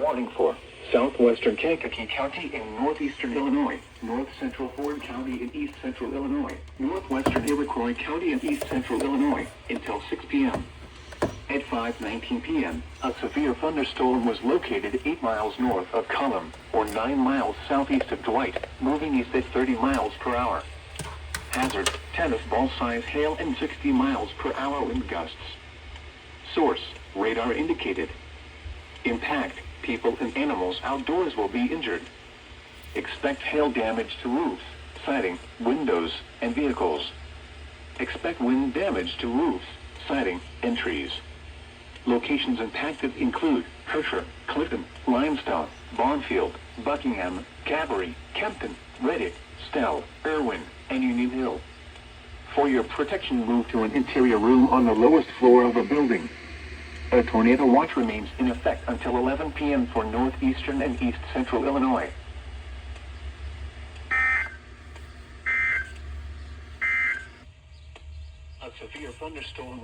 warning for southwestern Kankakee County in northeastern Illinois, north central Ford County in east central Illinois, northwestern Iroquois County in east central Illinois, until 6 p.m. At 5:19 p.m., a severe thunderstorm was located 8 miles north of Cullum, or 9 miles southeast of Dwight, moving east at 30 miles per hour. Hazard, tennis ball size hail and 60 miles per hour wind gusts. Source, radar indicated. Impact, people and animals outdoors will be injured. Expect hail damage to roofs, siding, windows, and vehicles. Expect wind damage to roofs, siding, and trees. Locations impacted include Herscher, Clifton, Limestone, Barnfield, Buckingham, Cavalry, Kempton, Reddick, Stell, Irwin, and Union Hill. For your protection, move to an interior room on the lowest floor of a building. A tornado watch remains in effect until 11 p.m. for northeastern and east central Illinois. A severe thunderstorm